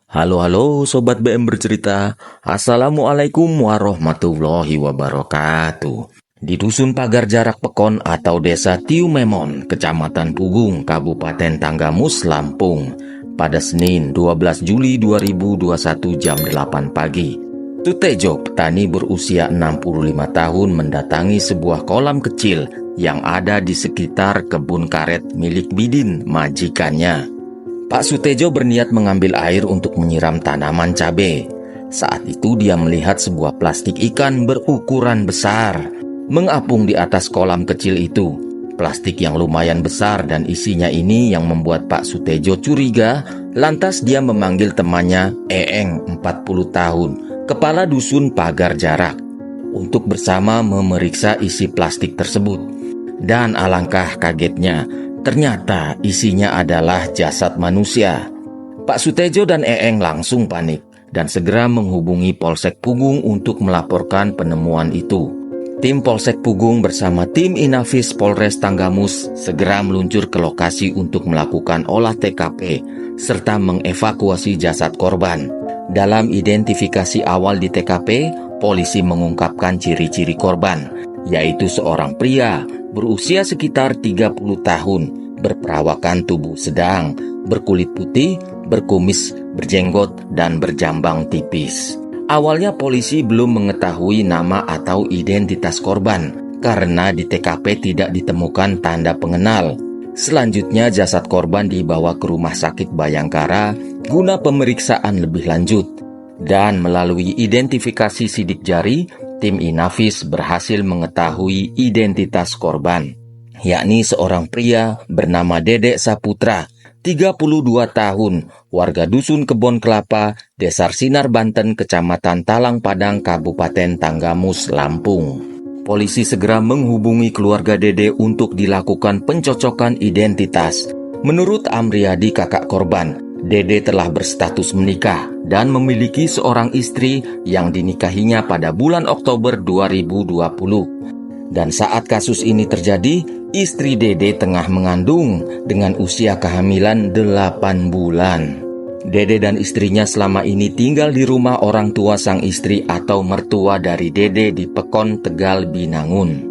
Halo Sobat BM Bercerita. Assalamualaikum warahmatullahi wabarakatuh. Di Dusun Pagar Jarak Pekon atau Desa Tiumemon, Kecamatan Pugung, Kabupaten Tanggamus, Lampung, pada Senin 12 Juli 2021 jam 8 pagi, Sutejo, petani berusia 65 tahun, mendatangi sebuah kolam kecil yang ada di sekitar kebun karet milik Bidin, majikannya. Pak Sutejo berniat mengambil air untuk menyiram tanaman cabai. Saat itu dia melihat sebuah plastik ikan berukuran besar mengapung di atas kolam kecil itu. Plastik yang lumayan besar dan isinya ini yang membuat Pak Sutejo curiga. Lantas dia memanggil temannya Eeng, 40 tahun, kepala dusun Pagar Jarak, untuk bersama memeriksa isi plastik tersebut. Dan alangkah kagetnya, ternyata isinya adalah jasad manusia. Pak Sutejo dan Eeng langsung panik dan segera menghubungi Polsek Pugung untuk melaporkan penemuan itu. Tim Polsek Pugung bersama tim Inafis Polres Tanggamus segera meluncur ke lokasi untuk melakukan olah TKP serta mengevakuasi jasad korban. Dalam identifikasi awal di TKP, polisi mengungkapkan ciri-ciri korban, yaitu seorang pria berusia sekitar 30 tahun, berperawakan tubuh sedang, berkulit putih, berkumis, berjenggot, dan berjambang tipis. Awalnya polisi belum mengetahui nama atau identitas korban, karena di TKP tidak ditemukan tanda pengenal. Selanjutnya jasad korban dibawa ke Rumah Sakit Bayangkara guna pemeriksaan lebih lanjut. Dan melalui identifikasi sidik jari, tim Inafis berhasil mengetahui identitas korban, yakni seorang pria bernama Dedek Saputra, 32 tahun, warga Dusun Kebon Kelapa, Desa Sinar Banten, Kecamatan Talang Padang, Kabupaten Tanggamus, Lampung. Polisi segera menghubungi keluarga Dede untuk dilakukan pencocokan identitas. Menurut Amriadi, kakak korban, Dede telah berstatus menikah dan memiliki seorang istri yang dinikahinya pada bulan Oktober 2020. Dan saat kasus ini terjadi, istri Dede tengah mengandung dengan usia kehamilan 8 bulan. Dede dan istrinya selama ini tinggal di rumah orang tua sang istri atau mertua dari Dede di Pekon, Tegal, Binangun.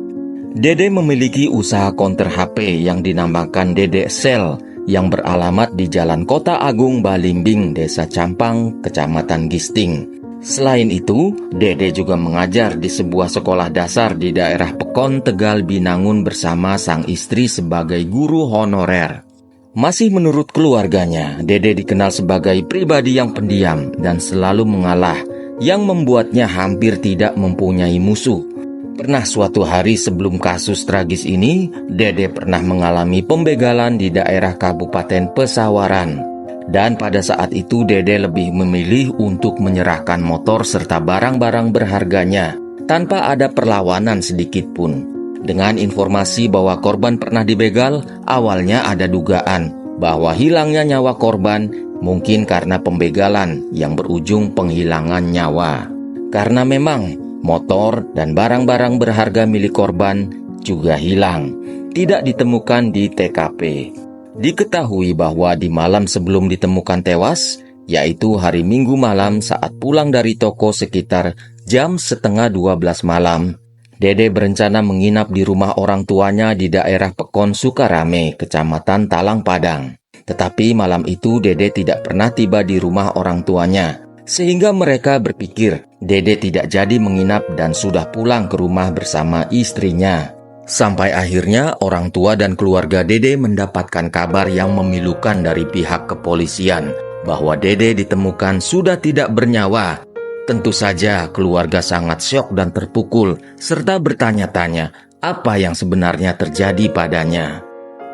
Dede memiliki usaha konter HP yang dinamakan Dede Sel, yang beralamat di Jalan Kota Agung Balimbing, Desa Campang, Kecamatan Gisting. Selain itu, Dede juga mengajar di sebuah sekolah dasar di daerah Pekon, Tegal, Binangun bersama sang istri sebagai guru honorer. Masih menurut keluarganya, Dede dikenal sebagai pribadi yang pendiam dan selalu mengalah, yang membuatnya hampir tidak mempunyai musuh. Pernah suatu hari sebelum kasus tragis ini, Dede pernah mengalami pembegalan di daerah Kabupaten Pesawaran. Dan pada saat itu Dede lebih memilih untuk menyerahkan motor serta barang-barang berharganya tanpa ada perlawanan sedikit pun. Dengan informasi bahwa korban pernah dibegal, awalnya ada dugaan bahwa hilangnya nyawa korban mungkin karena pembegalan yang berujung penghilangan nyawa. Karena memang motor dan barang-barang berharga milik korban juga hilang, tidak ditemukan di TKP. Diketahui bahwa di malam sebelum ditemukan tewas, yaitu hari Minggu malam saat pulang dari toko sekitar jam setengah 12 malam, Dede berencana menginap di rumah orang tuanya di daerah Pekon Sukarame, Kecamatan Talang Padang. Tetapi malam itu Dede tidak pernah tiba di rumah orang tuanya, sehingga mereka berpikir Dede tidak jadi menginap dan sudah pulang ke rumah bersama istrinya. Sampai akhirnya orang tua dan keluarga Dede mendapatkan kabar yang memilukan dari pihak kepolisian bahwa Dede ditemukan sudah tidak bernyawa. Tentu saja keluarga sangat syok dan terpukul serta bertanya-tanya apa yang sebenarnya terjadi padanya.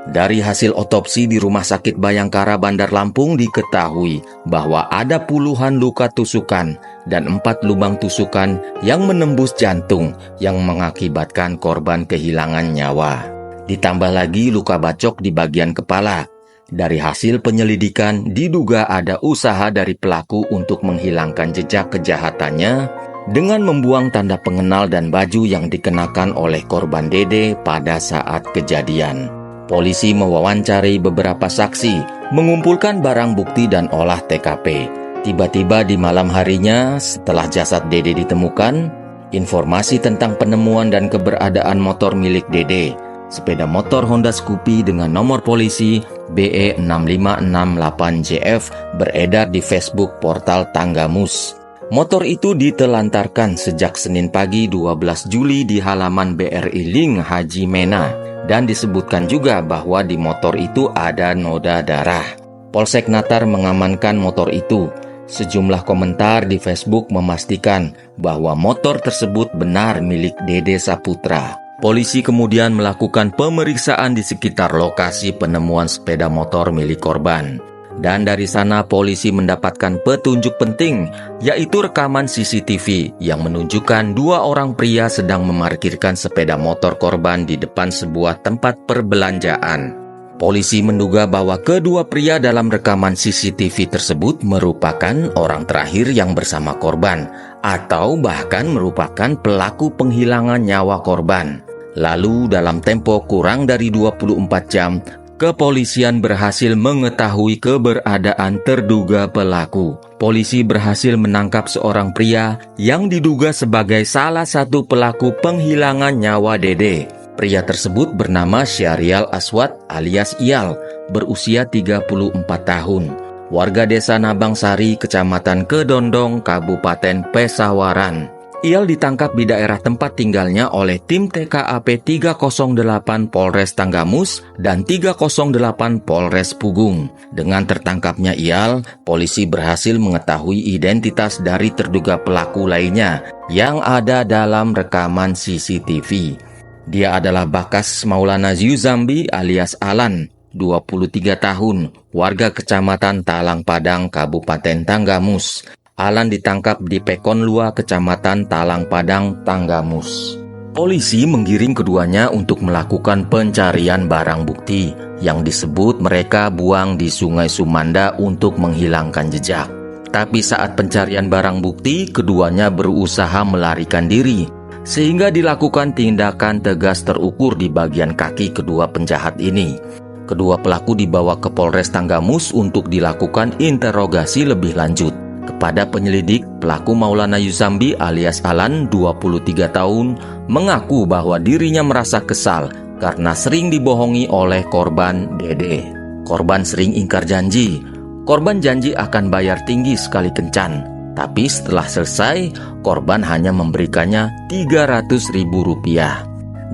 Dari hasil otopsi di Rumah Sakit Bayangkara Bandar Lampung diketahui bahwa ada puluhan luka tusukan dan 4 lubang tusukan yang menembus jantung yang mengakibatkan korban kehilangan nyawa. Ditambah lagi luka bacok di bagian kepala. Dari hasil penyelidikan diduga ada usaha dari pelaku untuk menghilangkan jejak kejahatannya dengan membuang tanda pengenal dan baju yang dikenakan oleh korban Dede pada saat kejadian. Polisi mewawancari beberapa saksi, mengumpulkan barang bukti dan olah TKP. Tiba-tiba di malam harinya, setelah jasad Dede ditemukan, informasi tentang penemuan dan keberadaan motor milik Dede, sepeda motor Honda Scoopy dengan nomor polisi BE6568JF, beredar di Facebook portal Tanggamus. Motor itu ditelantarkan sejak Senin pagi 12 Juli di halaman BRI Link Haji Mena, dan disebutkan juga bahwa di motor itu ada noda darah. Polsek Natar mengamankan motor itu. Sejumlah komentar di Facebook memastikan bahwa motor tersebut benar milik Dede Saputra. Polisi kemudian melakukan pemeriksaan di sekitar lokasi penemuan sepeda motor milik korban. Dan dari sana polisi mendapatkan petunjuk penting, yaitu rekaman CCTV yang menunjukkan dua orang pria sedang memarkirkan sepeda motor korban di depan sebuah tempat perbelanjaan. Polisi menduga bahwa kedua pria dalam rekaman CCTV tersebut merupakan orang terakhir yang bersama korban, atau bahkan merupakan pelaku penghilangan nyawa korban. Lalu dalam tempo kurang dari 24 jam, kepolisian berhasil mengetahui keberadaan terduga pelaku. Polisi berhasil menangkap seorang pria yang diduga sebagai salah satu pelaku penghilangan nyawa Dede. Pria tersebut bernama Syahrial Aswad alias Iyal, berusia 34 tahun. Warga desa Nabangsari, Kecamatan Kedondong, Kabupaten Pesawaran. Iyal ditangkap di daerah tempat tinggalnya oleh tim TKAP 308 Polres Tanggamus dan 308 Polres Pugung. Dengan tertangkapnya Iyal, polisi berhasil mengetahui identitas dari terduga pelaku lainnya yang ada dalam rekaman CCTV. Dia adalah Bakas Maulana Yuzambi alias Alan, 23 tahun, warga Kecamatan Talang Padang, Kabupaten Tanggamus. Alan ditangkap di Pekonlua, Kecamatan Talang Padang, Tanggamus. Polisi menggiring keduanya untuk melakukan pencarian barang bukti yang disebut mereka buang di Sungai Sumanda untuk menghilangkan jejak. Tapi saat pencarian barang bukti, keduanya berusaha melarikan diri, sehingga dilakukan tindakan tegas terukur di bagian kaki kedua penjahat ini. Kedua pelaku dibawa ke Polres Tanggamus untuk dilakukan interogasi lebih lanjut. Kepada penyelidik, pelaku Maulana Yuzambi alias Alan, 23 tahun, mengaku bahwa dirinya merasa kesal karena sering dibohongi oleh korban Dede. Korban sering ingkar janji. Korban janji akan bayar tinggi sekali kencan. Tapi setelah selesai, korban hanya memberikannya Rp300.000.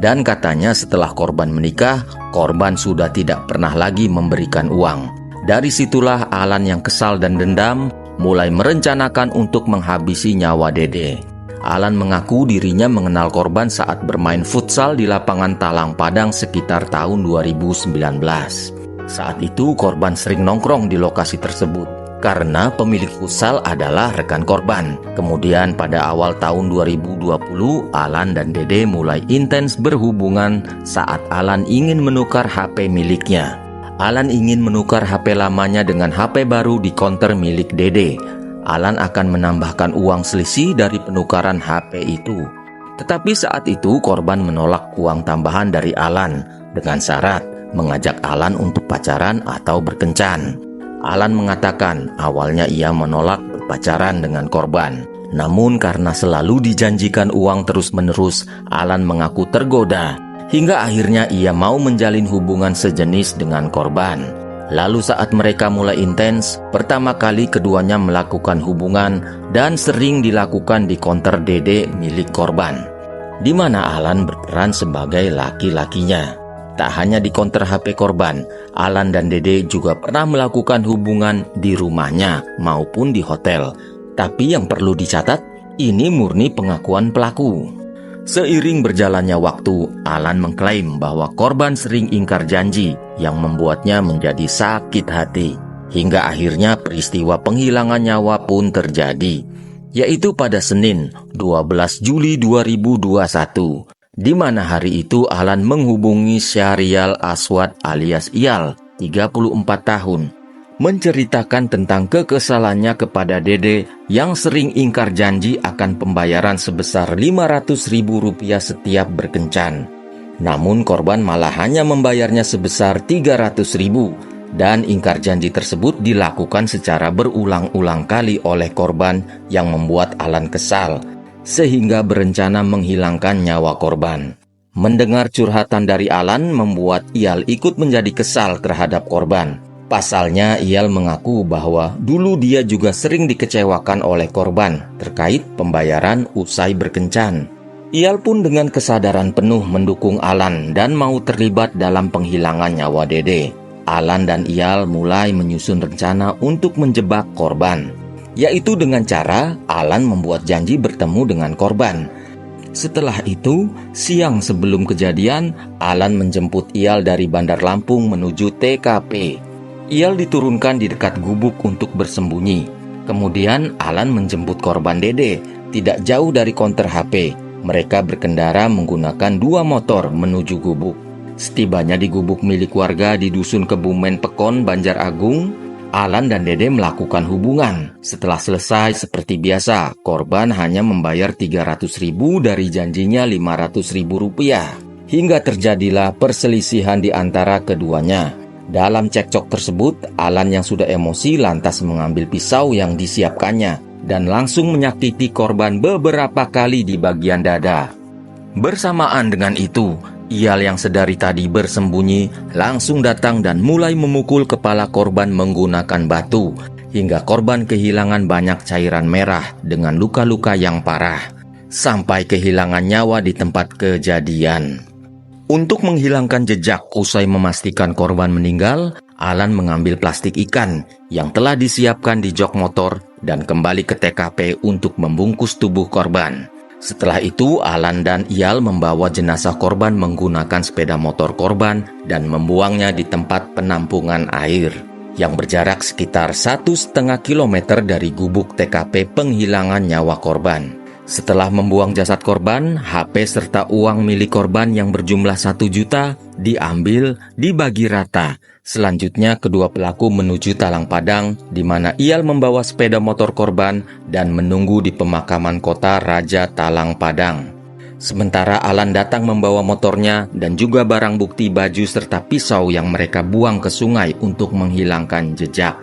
Dan katanya setelah korban menikah, korban sudah tidak pernah lagi memberikan uang. Dari situlah Alan yang kesal dan dendam mulai merencanakan untuk menghabisi nyawa Dede. Alan mengaku dirinya mengenal korban saat bermain futsal di lapangan Talang Padang sekitar tahun 2019. Saat itu korban sering nongkrong di lokasi tersebut karena pemilik futsal adalah rekan korban. Kemudian pada awal tahun 2020, Alan dan Dede mulai intens berhubungan saat Alan ingin menukar HP miliknya. Alan ingin menukar HP lamanya dengan HP baru di konter milik Dede. Alan akan menambahkan uang selisih dari penukaran HP itu. Tetapi saat itu korban menolak uang tambahan dari Alan dengan syarat mengajak Alan untuk pacaran atau berkencan. Alan mengatakan awalnya ia menolak berpacaran dengan korban. Namun karena selalu dijanjikan uang terus-menerus, Alan mengaku tergoda. Hingga akhirnya ia mau menjalin hubungan sejenis dengan korban. Lalu saat mereka mulai intens, pertama kali keduanya melakukan hubungan dan sering dilakukan di konter Dede milik korban, di mana Alan berperan sebagai laki-lakinya. Tak hanya di konter HP korban, Alan dan Dede juga pernah melakukan hubungan di rumahnya maupun di hotel. Tapi yang perlu dicatat, ini murni pengakuan pelaku. Seiring berjalannya waktu, Alan mengklaim bahwa korban sering ingkar janji yang membuatnya menjadi sakit hati. Hingga akhirnya peristiwa penghilangan nyawa pun terjadi, yaitu pada Senin 12 Juli 2021. Di mana hari itu Alan menghubungi Syahrial Aswad alias Iyal, 34 tahun, menceritakan tentang kekesalannya kepada Dede yang sering ingkar janji akan pembayaran sebesar Rp500.000 setiap berkencan. Namun korban malah hanya membayarnya sebesar Rp300.000, dan ingkar janji tersebut dilakukan secara berulang-ulang kali oleh korban yang membuat Alan kesal, sehingga berencana menghilangkan nyawa korban. Mendengar curhatan dari Alan membuat Iyal ikut menjadi kesal terhadap korban. Pasalnya, Iyal mengaku bahwa dulu dia juga sering dikecewakan oleh korban terkait pembayaran usai berkencan. Iyal pun dengan kesadaran penuh mendukung Alan dan mau terlibat dalam penghilangan nyawa Dede. Alan dan Iyal mulai menyusun rencana untuk menjebak korban, yaitu dengan cara Alan membuat janji bertemu dengan korban. Setelah itu, siang sebelum kejadian, Alan menjemput Iyal dari Bandar Lampung menuju TKP. Iyal diturunkan di dekat gubuk untuk bersembunyi. Kemudian Alan menjemput korban Dede, tidak jauh dari konter HP. Mereka berkendara menggunakan 2 motor menuju gubuk. Setibanya di gubuk milik warga di Dusun Kebumen Pekon, Banjaragung, Alan dan Dede melakukan hubungan. Setelah selesai seperti biasa, korban hanya membayar 300.000 dari janjinya 500.000 rupiah. Hingga terjadilah perselisihan di antara keduanya. Dalam cekcok tersebut, Alan yang sudah emosi lantas mengambil pisau yang disiapkannya dan langsung menyakiti korban beberapa kali di bagian dada. Bersamaan dengan itu, Iyal yang sedari tadi bersembunyi langsung datang dan mulai memukul kepala korban menggunakan batu, hingga korban kehilangan banyak cairan merah dengan luka-luka yang parah, sampai kehilangan nyawa di tempat kejadian. Untuk menghilangkan jejak usai memastikan korban meninggal, Alan mengambil plastik ikan yang telah disiapkan di jok motor dan kembali ke TKP untuk membungkus tubuh korban. Setelah itu, Alan dan Iyal membawa jenazah korban menggunakan sepeda motor korban dan membuangnya di tempat penampungan air yang berjarak sekitar 1,5 kilometer dari gubuk TKP penghilangan nyawa korban. Setelah membuang jasad korban, HP serta uang milik korban yang berjumlah 1 juta diambil, dibagi rata. Selanjutnya kedua pelaku menuju Talang Padang, di mana Iyal membawa sepeda motor korban dan menunggu di pemakaman kota Raja Talang Padang. Sementara Alan datang membawa motornya dan juga barang bukti baju serta pisau yang mereka buang ke sungai untuk menghilangkan jejak.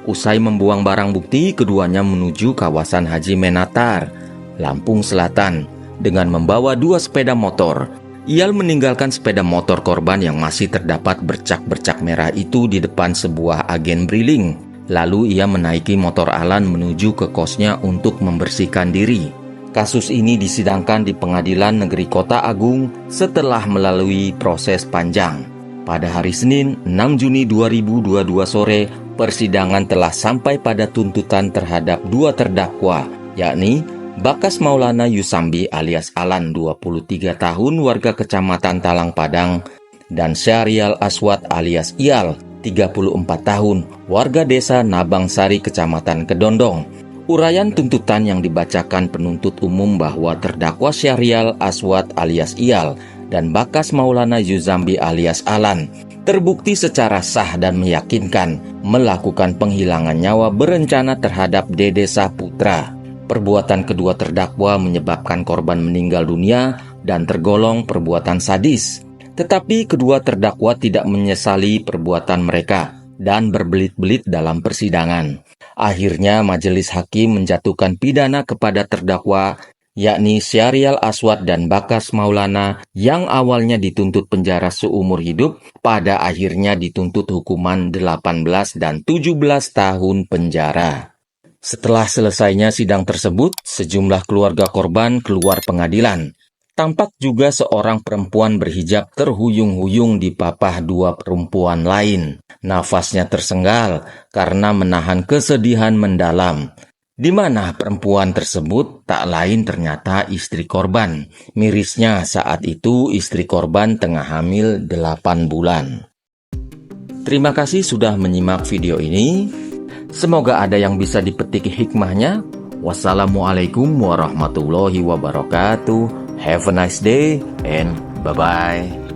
Usai membuang barang bukti, keduanya menuju kawasan Haji Menatar, Lampung Selatan, dengan membawa 2 sepeda motor. Iyal meninggalkan sepeda motor korban yang masih terdapat bercak-bercak merah itu di depan sebuah agen briling. Lalu ia menaiki motor Alan menuju ke kosnya untuk membersihkan diri. Kasus ini disidangkan di Pengadilan Negeri Kota Agung setelah melalui proses panjang. Pada hari Senin, 6 Juni 2022 sore, persidangan telah sampai pada tuntutan terhadap 2 terdakwa, yakni Bakas Maulana Yusambi alias Alan 23 tahun warga Kecamatan Talang Padang dan Syahrial Aswad alias Iyal 34 tahun warga desa Nabangsari Kecamatan Kedondong. Uraian tuntutan yang dibacakan penuntut umum bahwa terdakwa Syahrial Aswad alias Iyal dan Bakas Maulana Yusambi alias Alan terbukti secara sah dan meyakinkan melakukan penghilangan nyawa berencana terhadap Dede Saputra. Perbuatan kedua terdakwa menyebabkan korban meninggal dunia dan tergolong perbuatan sadis. Tetapi kedua terdakwa tidak menyesali perbuatan mereka dan berbelit-belit dalam persidangan. Akhirnya majelis hakim menjatuhkan pidana kepada terdakwa, yakni Syahrial Aswad dan Bakas Maulana yang awalnya dituntut penjara seumur hidup, pada akhirnya dituntut hukuman 18 dan 17 tahun penjara. Setelah selesainya sidang tersebut, sejumlah keluarga korban keluar pengadilan. Tampak juga seorang perempuan berhijab terhuyung-huyung dipapah 2 perempuan lain. Nafasnya tersenggal karena menahan kesedihan mendalam. Di mana perempuan tersebut tak lain ternyata istri korban. Mirisnya saat itu istri korban tengah hamil 8 bulan. Terima kasih sudah menyimak video ini. Semoga ada yang bisa dipetik hikmahnya. Wassalamualaikum warahmatullahi wabarakatuh. Have a nice day and bye-bye.